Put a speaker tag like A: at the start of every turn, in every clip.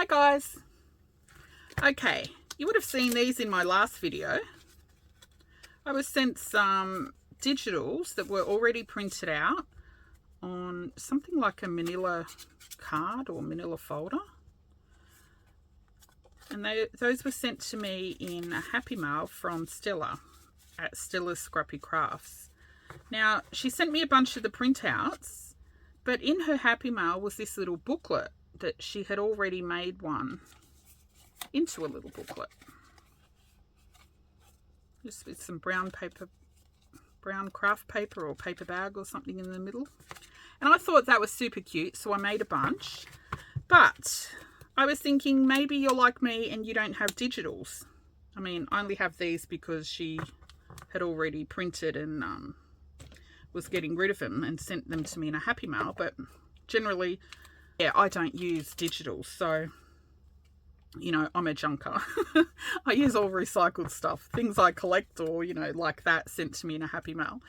A: Hi guys. Okay, you would have seen these in my last video. I was sent some digitals that were already printed out on something like a manila card or manila folder. And those were sent to me in a happy mail from Stella at Stella's Scrappy Crafts. Now, she sent me a bunch of the printouts, but in her happy mail was this little booklet that she had already made one into a little booklet. Just with some brown paper, brown craft paper or paper bag or something in the middle. And I thought that was super cute, so I made a bunch. But I was thinking maybe you're like me and you don't have digitals. I mean, I only have these because she had already printed and was getting rid of them and sent them to me in a happy mail. But generally, yeah, I don't use digitals. So, you know, I'm a junker. I use all recycled stuff. Things I collect or, you know, like that sent to me in a happy mail.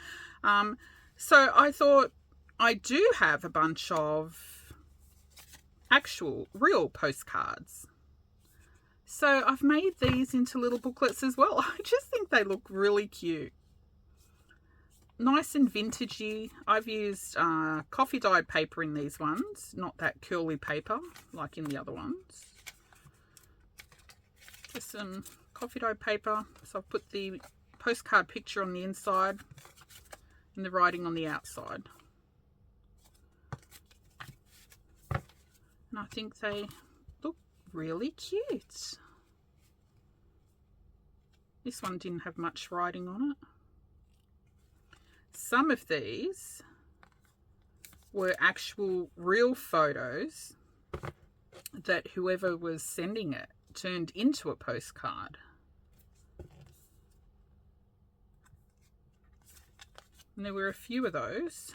A: So I thought I do have a bunch of actual real postcards. So I've made these into little booklets as well. I just think they look really cute. Nice and vintagey. I've used coffee dyed paper in these ones, not that curly paper like in the other ones. Just some coffee dyed paper. So I've put the postcard picture on the inside and the writing on the outside. And I think they look really cute. This one didn't have much writing on it. Some of these were actual real photos that whoever was sending it turned into a postcard. And there were a few of those.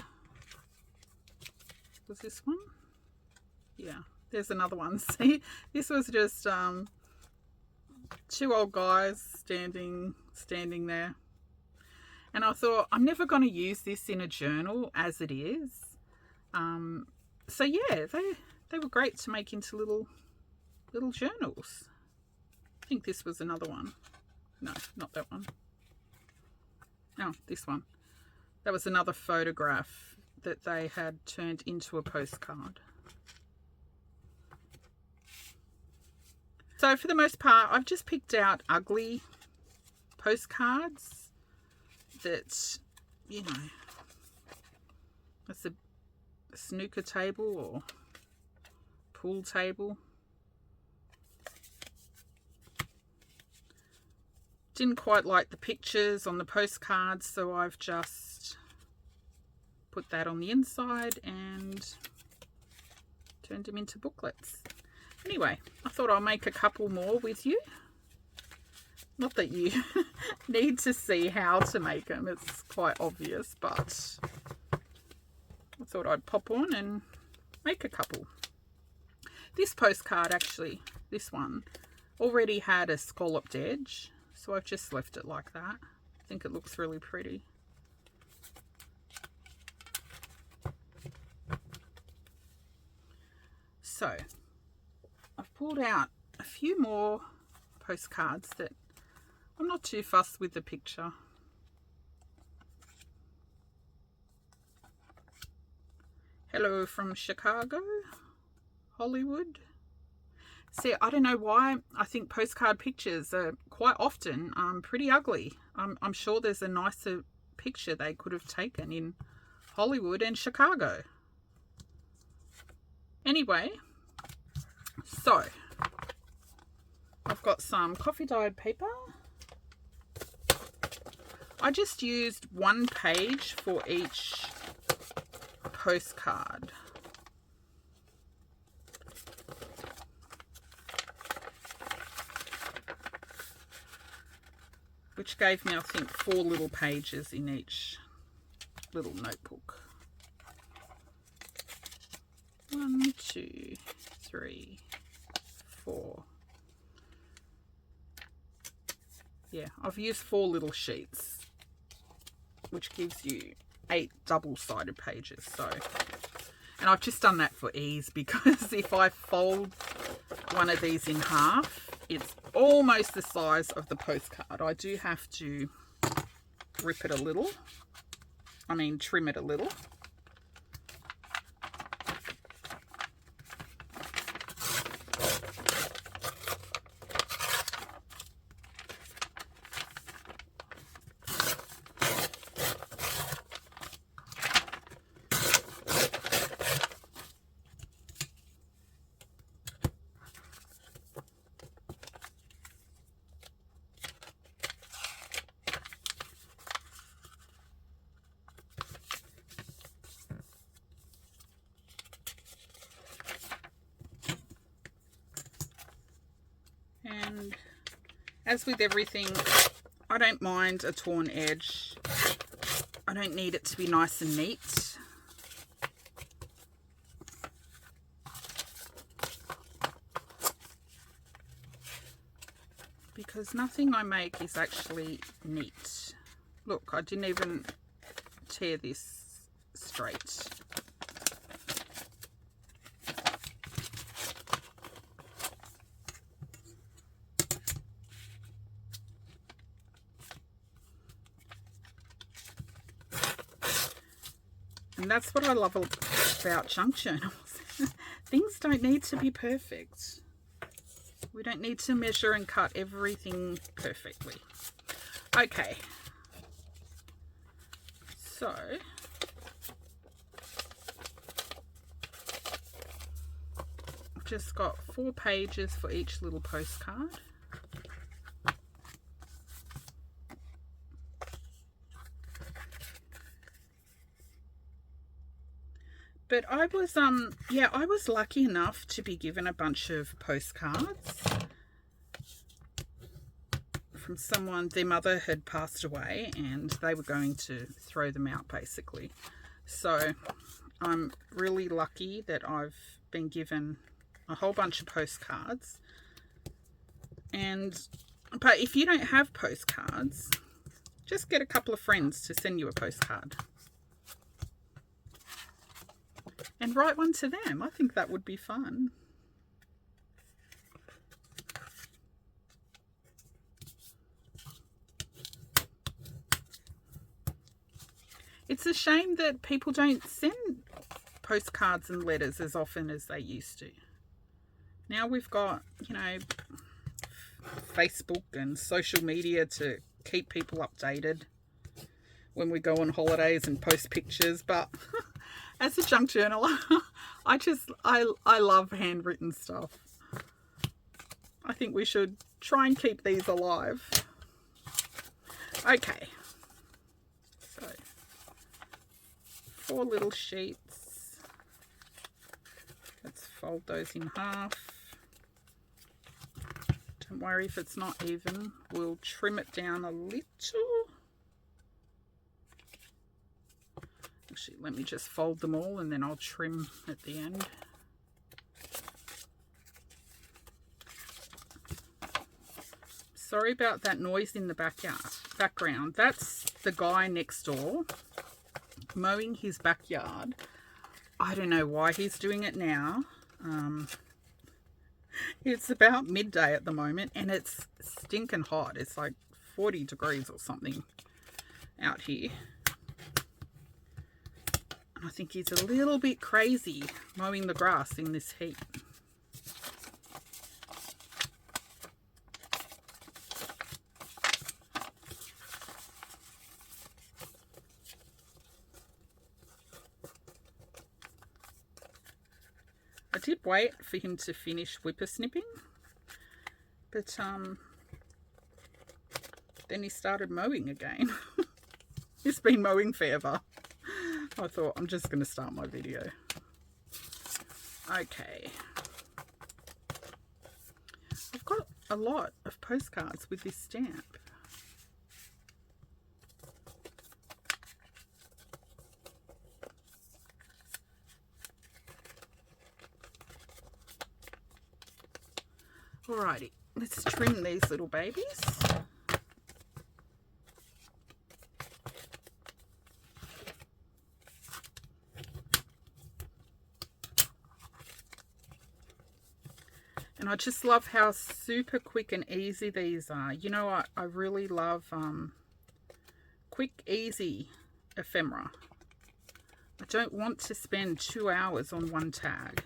A: Was this one? Yeah, there's another one. See, this was just two old guys standing there. And I thought, I'm never going to use this in a journal as it is. So yeah, they were great to make into little journals. I think this was another one. No, not that one. No, this one. That was another photograph that they had turned into a postcard. So for the most part, I've just picked out ugly postcards that, you know, that's a snooker table or pool table. Didn't quite like the pictures on the postcards, so I've just put that on the inside and turned them into booklets. Anyway, I thought I'll make a couple more with you. Not that you need to see how to make them, it's quite obvious, but I thought I'd pop on and make a couple. This postcard, actually, this one, already had a scalloped edge, so I've just left it like that. I think it looks really pretty. So, I've pulled out a few more postcards that I'm not too fussed with the picture. Hello from Chicago, Hollywood. See, I don't know why I think postcard pictures are quite often pretty ugly. I'm sure there's a nicer picture they could have taken in Hollywood and Chicago. Anyway, so I've got some coffee dyed paper. I just used one page for each postcard. Which gave me, I think, 4 little pages in each little notebook. 1, 2, 3, 4. Yeah, I've used 4 little sheets, which gives you 8 double-sided pages. So, and I've just done that for ease, because if I fold one of these in half. It's almost the size of the postcard. I do have to rip it a little. I mean, trim it a little. And as with everything, I don't mind a torn edge. I don't need it to be nice and neat. Because nothing I make is actually neat. Look, I didn't even tear this straight. And that's what I love about junk journals. Things don't need to be perfect. We don't need to measure and cut everything perfectly. Okay. So, I've just got 4 pages for each little postcard. But I was, I was lucky enough to be given a bunch of postcards from someone. Their mother had passed away and they were going to throw them out, basically. So I'm really lucky that I've been given a whole bunch of postcards. But if you don't have postcards, just get a couple of friends to send you a postcard. And write one to them. I think that would be fun. It's a shame that people don't send postcards and letters as often as they used to. Now we've got, you know, Facebook and social media to keep people updated when we go on holidays and post pictures, but as a junk journaler, I love handwritten stuff. I think we should try and keep these alive. Okay. So, 4 little sheets. Let's fold those in half. Don't worry if it's not even. We'll trim it down a little. Actually, let me just fold them all and then I'll trim at the end. Sorry about that noise in the background. That's the guy next door mowing his backyard. I don't know why he's doing it now. It's about midday at the moment and it's stinking hot. It's like 40 degrees or something out here. I think he's a little bit crazy mowing the grass in this heat. I did wait for him to finish whippersnipping, but then he started mowing again. He's been mowing forever. I thought, I'm just going to start my video. Okay. I've got a lot of postcards with this stamp. Alrighty, let's trim these little babies. And And I just love how super quick and easy these are. You know, I really love quick, easy ephemera. I don't want to spend 2 hours on one tag.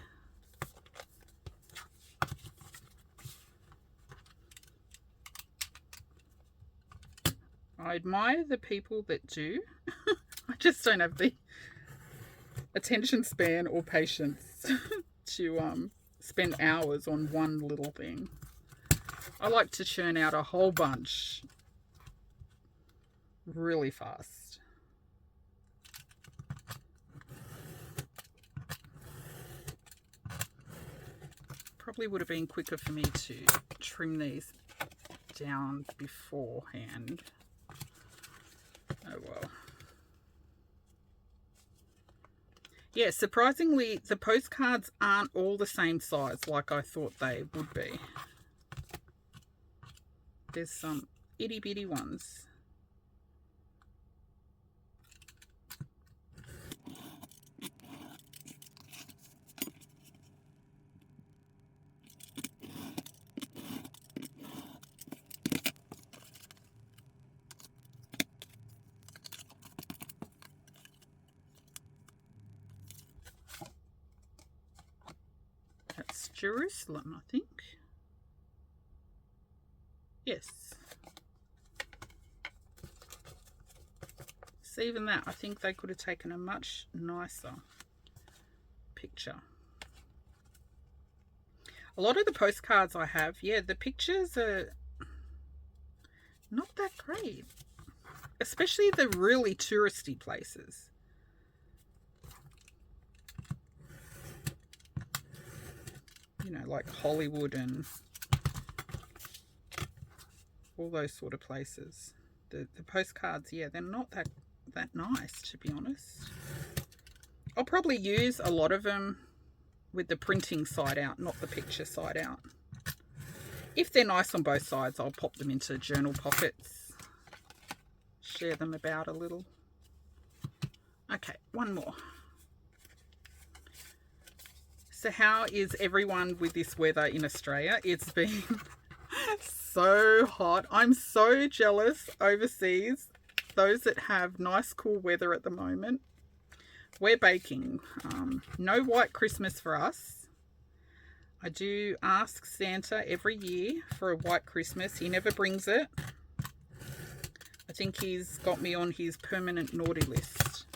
A: I admire the people that do. I just don't have the attention span or patience to spend hours on one little thing. I like to churn out a whole bunch really fast. Probably would have been quicker for me to trim these down beforehand. Oh well. Yeah, surprisingly, the postcards aren't all the same size like I thought they would be. There's some itty bitty ones. That's Jerusalem, I think. Yes. So even that, I think they could have taken a much nicer picture. A lot of the postcards I have, yeah, the pictures are not that great. Especially the really touristy places. You know, like Hollywood and all those sort of places. The postcards, yeah, they're not that nice, to be honest. I'll probably use a lot of them with the printing side out, not the picture side out. If they're nice on both sides, I'll pop them into journal pockets, share them about a little. Okay, one more. So how is everyone with this weather in Australia? It's been so hot. I'm so jealous overseas. Those that have nice cool weather at the moment. We're baking. No white Christmas for us. I do ask Santa every year for a white Christmas. He never brings it. I think he's got me on his permanent naughty list.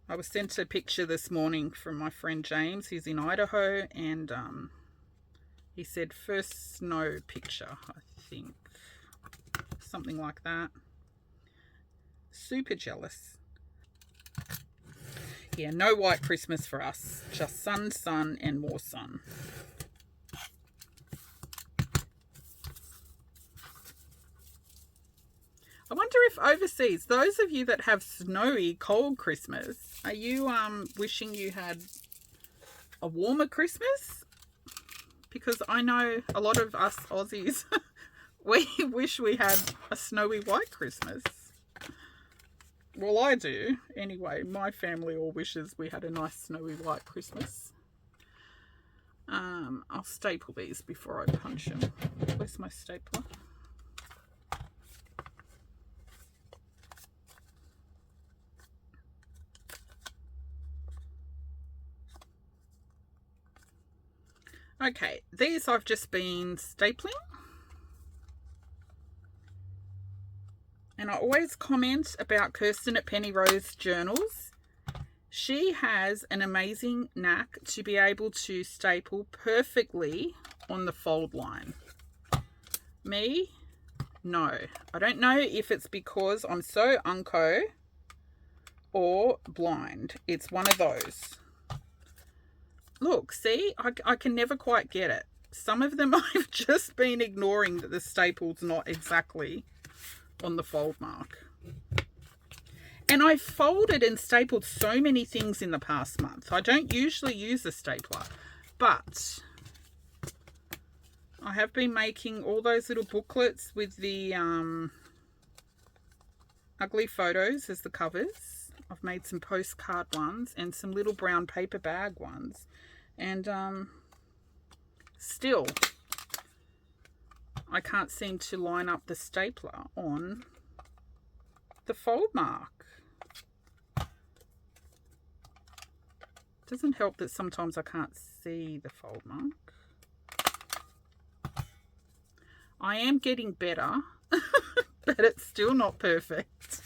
A: I was sent a picture this morning from my friend James. He's in Idaho, and he said first snow picture, I think. Something like that. Super jealous. Yeah, no white Christmas for us. Just sun, sun, and more sun. I wonder if overseas, those of you that have snowy, cold Christmas, are you wishing you had a warmer Christmas? Because I know a lot of us Aussies, we wish we had a snowy white Christmas. Well, I do. Anyway, my family all wishes we had a nice snowy white Christmas. I'll staple these before I punch them. Where's my stapler? Okay, these I've just been stapling. And I always comment about Kirsten at Penny Rose Journals. She has an amazing knack to be able to staple perfectly on the fold line. Me, no. I don't know if it's because I'm so unco or blind. It's one of those. Look, see, I can never quite get it. Some of them I've just been ignoring that the staple's not exactly on the fold mark. And I've folded and stapled so many things in the past month. I don't usually use a stapler, but I have been making all those little booklets with the ugly photos as the covers. I've made some postcard ones and some little brown paper bag ones. And still, I can't seem to line up the stapler on the fold mark. Doesn't help that sometimes I can't see the fold mark. I am getting better, but it's still not perfect.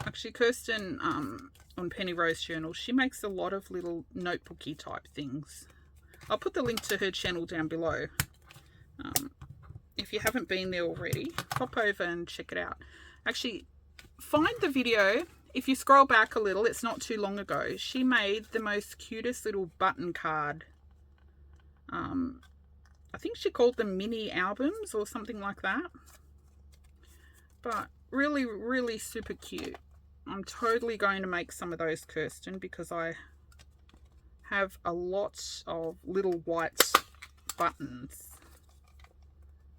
A: Actually, Kirsten, on Penny Rose Journal, she makes a lot of little notebooky type things. I'll put the link to her channel down below. If you haven't been there already, pop over and check it out. Actually, find the video. If you scroll back a little, it's not too long ago. She made the most cutest little button card. I think she called them mini albums or something like that. But really, really super cute. I'm totally going to make some of those, Kirsten, because I have a lot of little white buttons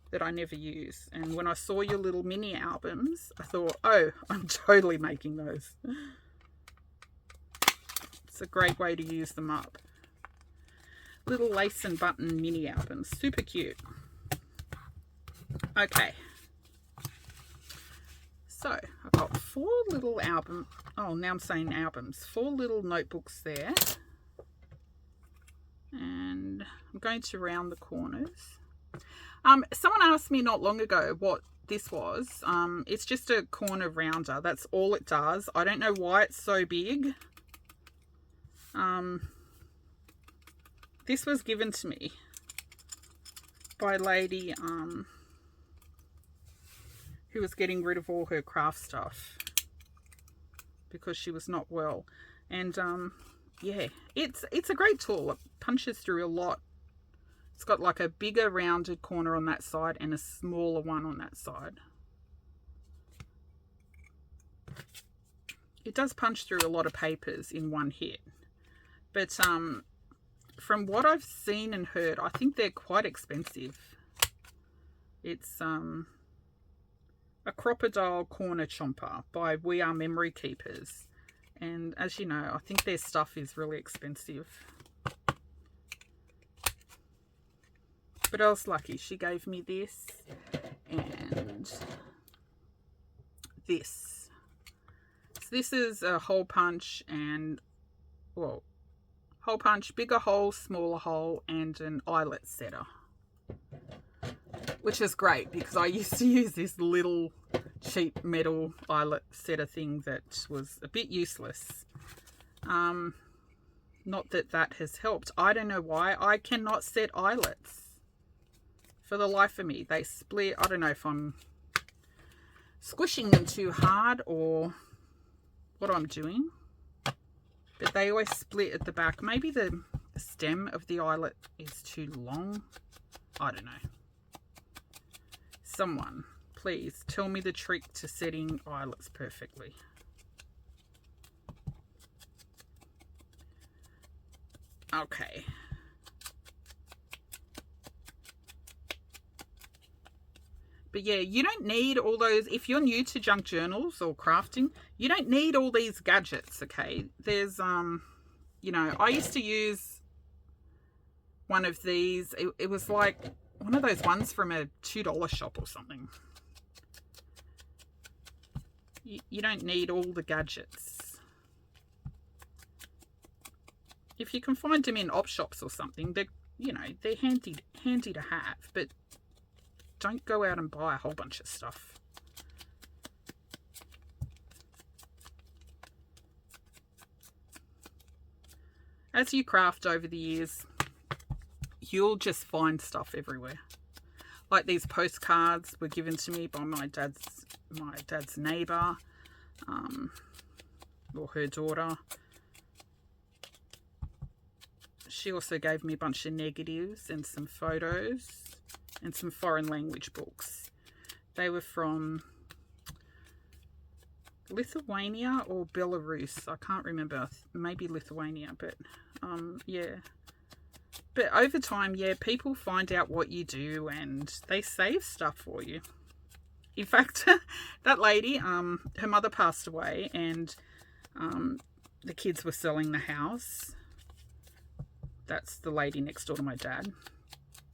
A: that I never use. And when I saw your little mini albums, I thought, oh, I'm totally making those. It's a great way to use them up. Little lace and button mini albums. Super cute. Okay. So, I've got 4 little albums. Oh, now I'm saying albums. 4 little notebooks there. And I'm going to round the corners. Someone asked me not long ago what this was. It's just a corner rounder. That's all it does. I don't know why it's so big. This was given to me by a lady who was getting rid of all her craft stuff because she was not well. And yeah, it's a great tool. It punches through a lot. It's got like a bigger rounded corner on that side and a smaller one on that side. It does punch through a lot of papers in one hit. But from what I've seen and heard, I think they're quite expensive. It's a crocodile corner chomper by We Are Memory Keepers, and as you know, I think their stuff is really expensive, but I was lucky. She gave me this and this. So this is a hole punch and, well, hole punch, bigger hole, smaller hole, and an eyelet setter, which is great because I used to use this little cheap metal eyelet setter thing that was a bit useless. Not that that has helped. I don't know why I cannot set eyelets for the life of me. They split. I don't know if I'm squishing them too hard or what I'm doing, but they always split at the back. Maybe the stem of the eyelet is too long. I don't know. Someone, please tell me the trick to setting eyelets perfectly. Okay. But yeah, you don't need all those. If you're new to junk journals or crafting, you don't need all these gadgets, okay? There's, you know, I used to use one of these. It was like one of those ones from a $2 shop or something. You don't need all the gadgets. If you can find them in op shops or something, they're, you know, they're handy to have, but don't go out and buy a whole bunch of stuff. As you craft over the years, you'll just find stuff everywhere. Like these postcards were given to me by my dad's neighbour, or her daughter. She also gave me a bunch of negatives and some photos and some foreign language books. They were from Lithuania or Belarus. I can't remember. Maybe Lithuania, but yeah. But over time, yeah, people find out what you do and they save stuff for you. In fact, that lady, her mother passed away and the kids were selling the house. That's the lady next door to my dad.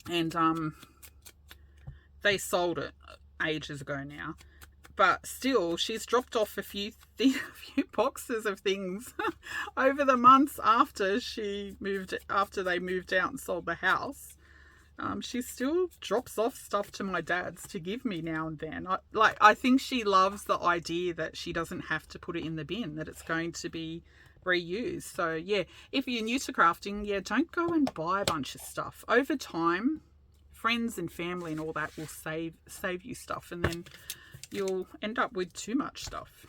A: And they sold it ages ago now. But still, she's dropped off a few boxes of things over the months after they moved out and sold the house. She still drops off stuff to my dad's to give me now and then. I think she loves the idea that she doesn't have to put it in the bin, that it's going to be reused. So yeah, if you're new to crafting, yeah, don't go and buy a bunch of stuff. Over time, friends and family and all that will save you stuff, and then you'll end up with too much stuff.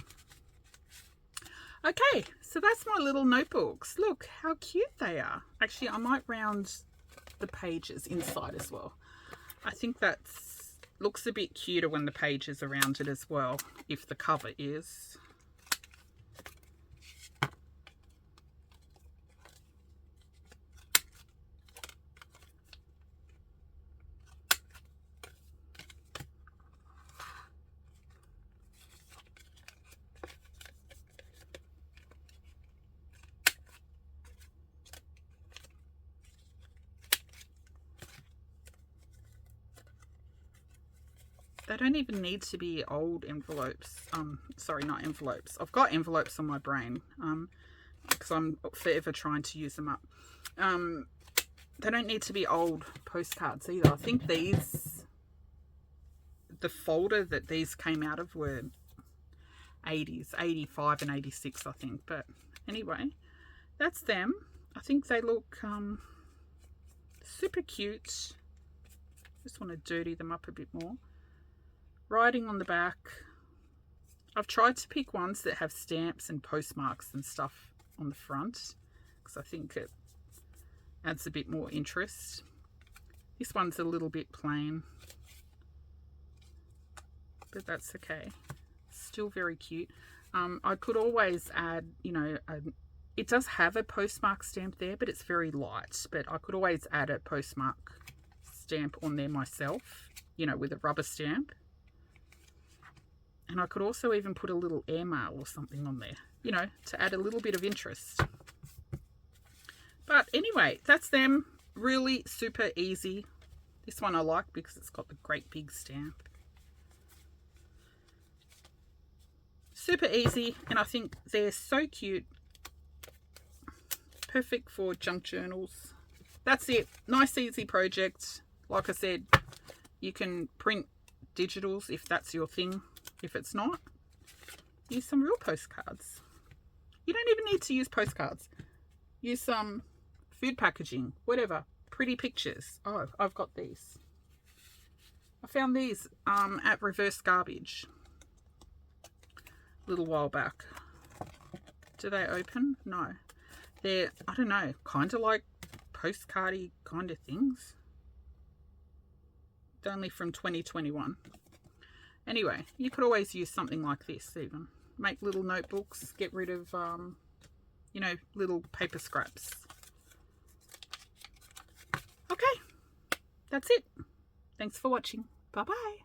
A: Okay, so that's my little notebooks. Look how cute they are. Actually, I might round the pages inside as well. I think that looks a bit cuter when the pages are rounded as well, if the cover is. They don't even need to be old envelopes. Sorry, not envelopes. I've got envelopes on my brain because I'm forever trying to use them up. They don't need to be old postcards either. I think the folder that these came out of were 80s, 85 and 86, I think. But anyway, that's them. I think they look super cute. Just want to dirty them up a bit more. Writing on the back. I've tried to pick ones that have stamps and postmarks and stuff on the front because I think it adds a bit more interest. This one's a little bit plain, but that's okay. Still very cute. I could always add, you know, it does have a postmark stamp there, but it's very light. But I could always add a postmark stamp on there myself, you know, with a rubber stamp. And I could also even put a little airmail or something on there, you know, to add a little bit of interest. But anyway, that's them. Really super easy. This one I like because it's got the great big stamp. Super easy, and I think they're so cute. Perfect for junk journals. That's it. Nice, easy project. Like I said, you can print digitals if that's your thing. If it's not, use some real postcards. You don't even need to use postcards. Use some food packaging, whatever. Pretty pictures. Oh, I've got these. I found these at Reverse Garbage a little while back. Do they open? No. They're, I don't know, kind of like postcardy kind of things. They're only from 2021. Anyway, you could always use something like this even. Make little notebooks, get rid of, you know, little paper scraps. Okay, that's it. Thanks for watching. Bye-bye.